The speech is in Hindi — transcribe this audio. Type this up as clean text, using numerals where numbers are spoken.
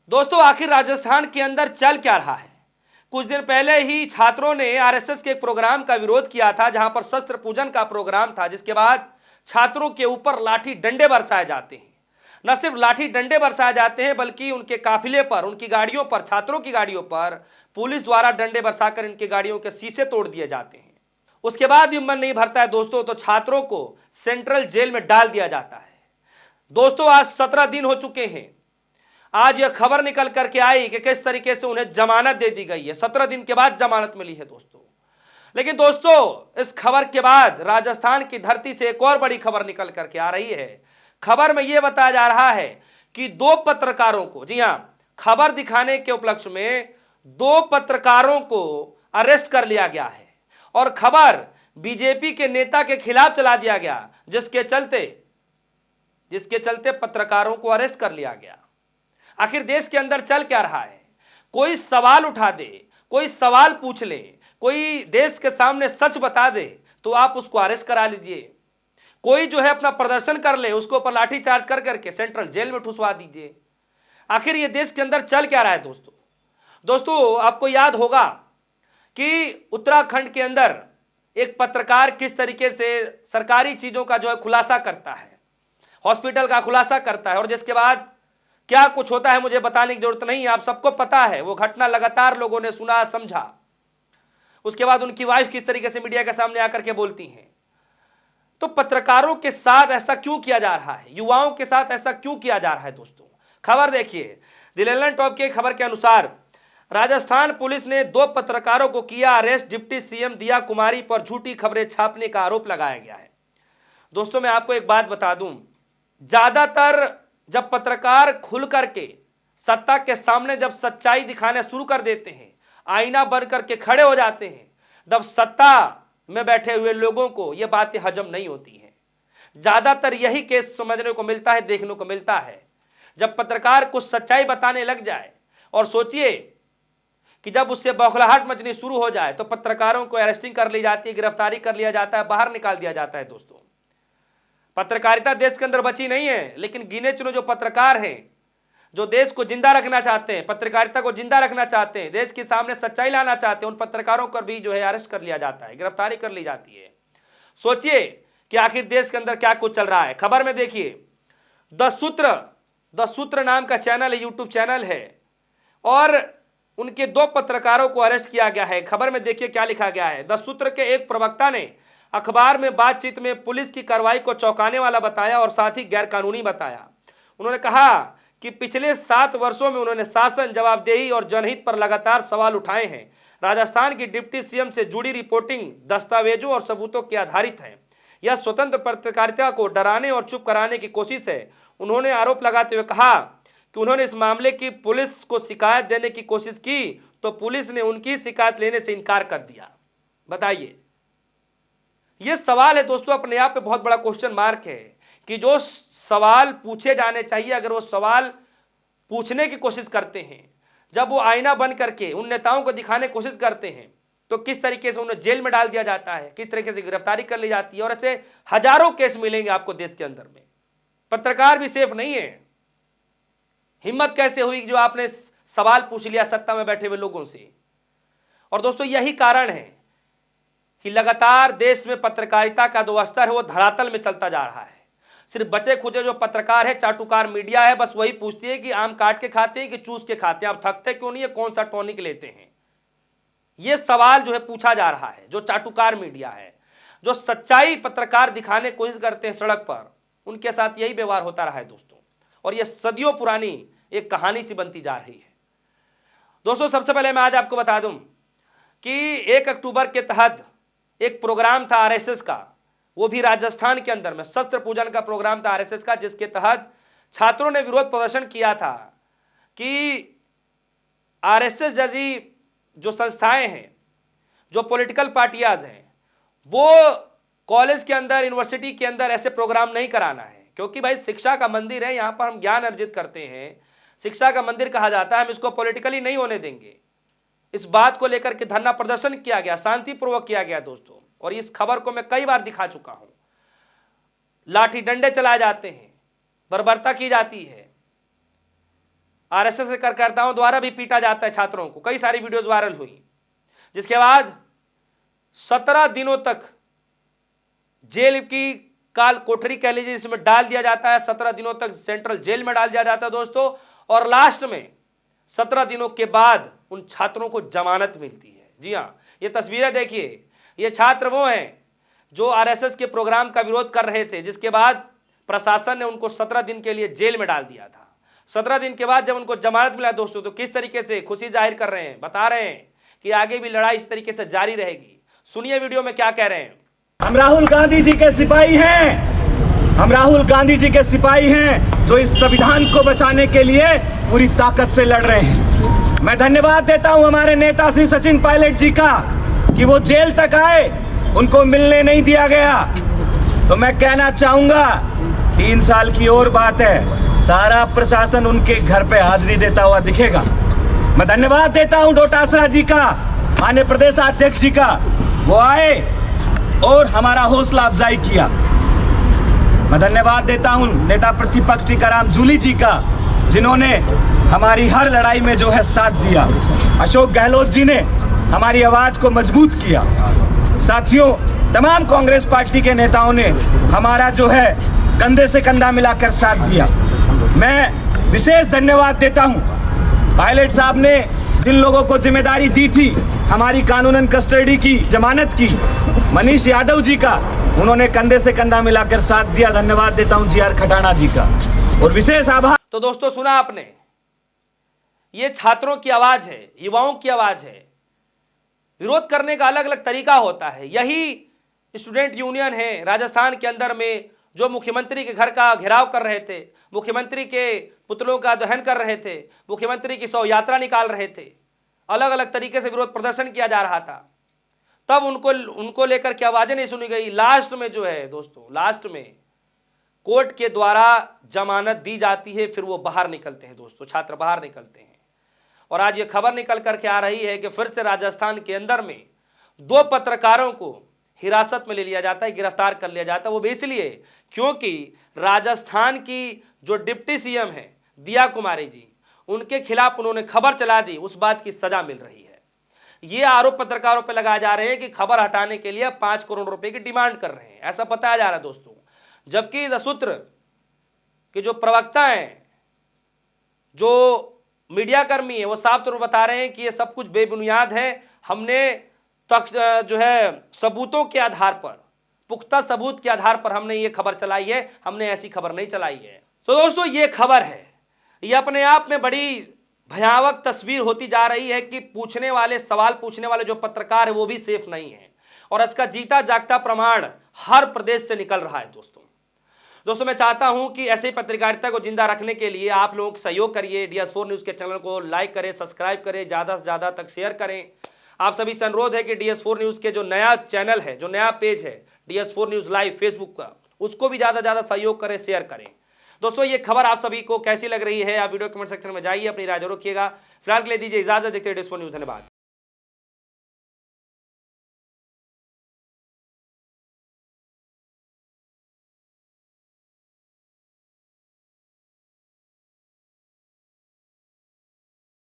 दोस्तों, आखिर राजस्थान के अंदर चल क्या रहा है? कुछ दिन पहले ही छात्रों ने आरएसएस के एक प्रोग्राम का विरोध किया था, जहां पर शस्त्र पूजन का प्रोग्राम था, जिसके बाद छात्रों के ऊपर लाठी डंडे बरसाए जाते हैं। न सिर्फ लाठी डंडे बरसाए जाते हैं, बल्कि उनके काफिले पर, उनकी गाड़ियों पर, छात्रों की गाड़ियों पर पुलिस द्वारा डंडे बरसाकर इनकी गाड़ियों के शीशे तोड़ दिए जाते हैं। उसके बाद भी मन नहीं भरता है दोस्तों, तो छात्रों को सेंट्रल जेल में डाल दिया जाता है। दोस्तों, आज 17 दिन हो चुके हैं। आज यह खबर निकल करके आई कि किस तरीके से उन्हें जमानत दे दी गई है। 17 दिन के बाद जमानत मिली है दोस्तों। लेकिन दोस्तों, इस खबर के बाद राजस्थान की धरती से एक और बड़ी खबर निकल करके आ रही है। खबर में यह बताया जा रहा है कि दो पत्रकारों को, जी हां, खबर दिखाने के उपलक्ष्य में दो पत्रकारों को अरेस्ट कर लिया गया है और खबर बीजेपी के नेता के खिलाफ चला दिया गया, जिसके चलते पत्रकारों को अरेस्ट कर लिया गया। आखिर देश के अंदर चल क्या रहा है? कोई सवाल उठा दे, कोई सवाल पूछ ले, कोई देश के सामने सच बता दे, तो आप उसको अरेस्ट करा लीजिए। कोई जो है अपना प्रदर्शन कर ले, उसको ऊपर लाठी चार्ज कर करके सेंट्रल जेल में ठुसवा दीजिए। आखिर ये देश के अंदर चल क्या रहा है दोस्तों, आपको याद होगा कि उत्तराखंड के अंदर एक पत्रकार किस तरीके से सरकारी चीजों का जो है खुलासा करता है, हॉस्पिटल का खुलासा करता है, और जिसके बाद क्या कुछ होता है मुझे बताने की जरूरत नहीं है, आप सबको पता है। वो घटना लगातार लोगों ने सुना, समझा। उसके बाद उनकी वाइफ किस तरीके से मीडिया के सामने आकर के बोलती हैं। तो पत्रकारों के साथ ऐसा क्यों किया जा रहा है? युवाओं के साथ ऐसा क्यों किया जा रहा है दोस्तों? खबर देखिए, द लंदन टॉप की खबर के अनुसार राजस्थान पुलिस ने दो पत्रकारों को किया अरेस्ट। डिप्टी सीएम दिया कुमारी पर झूठी खबरें छापने का आरोप लगाया गया है। दोस्तों, मैं आपको एक बात बता दूं, ज्यादातर जब पत्रकार खुल करके सत्ता के सामने जब सच्चाई दिखाना शुरू कर देते हैं, आईना बन करके खड़े हो जाते हैं, तब सत्ता में बैठे हुए लोगों को यह बातें हजम नहीं होती हैं। ज्यादातर यही केस समझने को मिलता है, देखने को मिलता है, जब पत्रकार कुछ सच्चाई बताने लग जाए और सोचिए कि जब उससे बौखलाहट मचनी शुरू हो जाए तो पत्रकारों को अरेस्टिंग कर ली जाती है, गिरफ्तारी कर लिया जाता है, बाहर निकाल दिया जाता है। दोस्तों, पत्रकारिता देश के अंदर बची नहीं है, लेकिन गिने चुने जो पत्रकार हैं, जो देश को जिंदा रखना चाहते हैं, पत्रकारिता को जिंदा रखना चाहते हैं, देश के सामने सच्चाई लाना चाहते हैं, उन पत्रकारों पर भी जो है अरेस्ट कर लिया जाता है, गिरफ्तारी कर ली जाती है। सोचिए कि आखिर देश के अंदर क्या कुछ चल रहा है। खबर में देखिए, द सूत्र नाम का चैनल है, यूट्यूब चैनल है, और उनके दो पत्रकारों को अरेस्ट किया गया है। खबर में देखिए क्या लिखा गया है। द सूत्र के एक प्रवक्ता ने अखबार में बातचीत में पुलिस की कार्रवाई को चौंकाने वाला बताया और साथ ही गैरकानूनी बताया। उन्होंने कहा कि पिछले 7 वर्षों में उन्होंने शासन, जवाबदेही और जनहित पर लगातार सवाल उठाए हैं। राजस्थान की डिप्टी सीएम से जुड़ी रिपोर्टिंग दस्तावेजों और सबूतों के आधारित है। यह स्वतंत्र पत्रकारिता को डराने और चुप कराने की कोशिश है। उन्होंने आरोप लगाते हुए कहा कि उन्होंने इस मामले की पुलिस को शिकायत देने की कोशिश की तो पुलिस ने उनकी शिकायत लेने से इनकार कर दिया। बताइए, यह सवाल है दोस्तों, अपने आप में बहुत बड़ा क्वेश्चन मार्क है कि जो सवाल पूछे जाने चाहिए, अगर वो सवाल पूछने की कोशिश करते हैं, जब वो आईना बन करके उन नेताओं को दिखाने की कोशिश करते हैं, तो किस तरीके से उन्हें जेल में डाल दिया जाता है, किस तरीके से गिरफ्तारी कर ली जाती है। और ऐसे हजारों केस मिलेंगे आपको देश के अंदर में। पत्रकार भी सेफ नहीं है। हिम्मत कैसे हुई जो आपने सवाल पूछ लिया सत्ता में बैठे हुए लोगों से? और दोस्तों, यही कारण है कि लगातार देश में पत्रकारिता का जो स्तर है वो धरातल में चलता जा रहा है। सिर्फ बचे खुचे जो पत्रकार है, चाटुकार मीडिया है, बस वही पूछती है कि आम काट के खाते हैं कि चूस के खाते हैं, आप थकते क्यों नहीं है, कौन सा टॉनिक लेते हैं। यह सवाल जो है पूछा जा रहा है। जो चाटुकार मीडिया है, जो सच्चाई पत्रकार दिखाने की कोशिश करते हैं सड़क पर, उनके साथ यही व्यवहार होता रहा है दोस्तों। और यह सदियों पुरानी एक कहानी सी बनती जा रही है। दोस्तों, सबसे पहले मैं आज आपको बता दूं कि 1 अक्टूबर के तहत एक प्रोग्राम था आरएसएस का, वो भी राजस्थान के अंदर में शस्त्र पूजन का प्रोग्राम था आरएसएस का, जिसके तहत छात्रों ने विरोध प्रदर्शन किया था कि आरएसएस जैसी जो संस्थाएं हैं, जो पॉलिटिकल पार्टियां हैं, वो कॉलेज के अंदर, यूनिवर्सिटी के अंदर ऐसे प्रोग्राम नहीं कराना है। क्योंकि भाई शिक्षा का मंदिर है, यहां पर हम ज्ञान अर्जित करते हैं, शिक्षा का मंदिर कहा जाता है, हम इसको पॉलिटिकली नहीं होने देंगे। इस बात को लेकर के धरना प्रदर्शन किया गया, शांतिपूर्वक किया गया दोस्तों। और इस खबर को मैं कई बार दिखा चुका हूं। लाठी डंडे चलाए जाते हैं, बर्बरता की जाती है। आरएसएस के कार्यकर्ताओं द्वारा भी पीटा जाता है छात्रों को। कई सारी वीडियोस वायरल हुई, जिसके बाद 17 दिनों तक जेल की काल कोठरी कह लीजिए इसमें डाल दिया जाता है। 17 दिनों तक सेंट्रल जेल में डाल दिया जाता है दोस्तों, और लास्ट में 17 दिनों के बाद उन छात्रों को जमानत मिलती है। जी हाँ, ये तस्वीरें देखिए, ये छात्र वो हैं जो आरएसएस के प्रोग्राम का विरोध कर रहे थे, जिसके बाद प्रशासन ने उनको 17 दिन के लिए जेल में डाल दिया था। 17 दिन के बाद जब उनको जमानत मिला दोस्तों, तो किस तरीके से खुशी जाहिर कर रहे हैं, बता रहे हैं कि आगे भी लड़ाई इस तरीके से जारी रहेगी। सुनिए वीडियो में क्या कह रहे हैं। हम राहुल गांधी जी के सिपाही हैं, हम राहुल गांधी जी के सिपाही हैं जो इस संविधान को बचाने के लिए पूरी ताकत से लड़ रहे हैं। मैं धन्यवाद देता हूं हमारे नेता श्री सचिन पायलट जी का कि वो जेल तक आए, उनको मिलने नहीं दिया गया। तो मैं कहना चाहूंगा 3 साल की और बात है, सारा प्रशासन उनके घर पे हाजिरी देता हुआ दिखेगा। मैं धन्यवाद देता हूं डोटासरा जी का, माननीय प्रदेश अध्यक्ष जी का, वो आए और हमारा हौसला अफजाई किया। मैं धन्यवाद देता हूं नेता प्रतिपक्ष टीकाराम जूली जी का, जिन्होंने हमारी हर लड़ाई में जो है साथ दिया। अशोक गहलोत जी ने हमारी आवाज को मजबूत किया। साथियों, तमाम कांग्रेस पार्टी के नेताओं ने हमारा जो है कंधे से कंधा मिलाकर साथ दिया। मैं विशेष धन्यवाद देता हूं पायलट साहब ने जिन लोगों को जिम्मेदारी दी थी हमारी कानूनन कस्टडी की, जमानत की, मनीष यादव जी का, उन्होंने कंधे से कंधा मिलाकर साथ दिया। धन्यवाद देता हूं जीआर खटाना जी का, और विशेष आभार। तो दोस्तों सुना आपने, ये छात्रों की आवाज है, युवाओं की आवाज है। विरोध करने का अलग अलग तरीका होता है। यही स्टूडेंट यूनियन है राजस्थान के अंदर में, जो मुख्यमंत्री के घर का घेराव कर रहे थे, मुख्यमंत्री के पुतलों का दहन कर रहे थे, मुख्यमंत्री की शव यात्रा निकाल रहे थे, अलग अलग तरीके से विरोध प्रदर्शन किया जा रहा था। तब उनको लेकर के आवाजें नहीं सुनी गई। लास्ट में जो है दोस्तों, लास्ट में कोर्ट के द्वारा जमानत दी जाती है, फिर वो बाहर निकलते हैं दोस्तों, छात्र बाहर निकलते हैं। और आज ये खबर निकल करके आ रही है कि फिर से राजस्थान के अंदर में 2 पत्रकारों को हिरासत में ले लिया जाता है, गिरफ्तार कर लिया जाता है। वो भी इसलिए क्योंकि राजस्थान की जो डिप्टी सीएम है दिया कुमारी जी, उनके खिलाफ उन्होंने खबर चला दी, उस बात की सजा मिल रही है। ये आरोप पत्रकारों पर लगाए जा रहे हैं कि खबर हटाने के लिए 5 करोड़ रुपए की डिमांड कर रहे हैं, ऐसा बताया जा रहा है दोस्तों। जबकि द सूत्र के जो प्रवक्ता हैं, जो मीडिया कर्मी है, वो साफ तौर पर बता रहे हैं कि ये सब कुछ बेबुनियाद है। हमने जो है सबूतों के आधार पर, पुख्ता सबूत के आधार पर हमने ये खबर चलाई है, हमने ऐसी खबर नहीं चलाई है। तो दोस्तों ये खबर है, ये अपने आप में बड़ी भयावह तस्वीर होती जा रही है कि पूछने वाले, सवाल पूछने वाले जो पत्रकार है वो भी सेफ नहीं है, और इसका जीता जागता प्रमाण हर प्रदेश से निकल रहा है दोस्तों। मैं चाहता हूं कि ऐसे पत्रकारिता को जिंदा रखने के लिए आप लोग सहयोग करिए। DS4 न्यूज़ के चैनल को लाइक करें, सब्सक्राइब करें, ज़्यादा से ज़्यादा तक शेयर करें। आप सभी से अनुरोध है कि DS4 न्यूज़ के जो नया चैनल है, जो नया पेज है DS4 न्यूज़ लाइव फेसबुक का, उसको भी ज़्यादा से ज़्यादा सहयोग करें, शेयर करें। दोस्तों ये खबर आप सभी को कैसी लग रही है, आप वीडियो कमेंट सेक्शन में जाइए, अपनी राय जरूर रखिएगा। फिलहाल के लिए दीजिए इजाजत, देखते रहिए DS4 न्यूज़। धन्यवाद।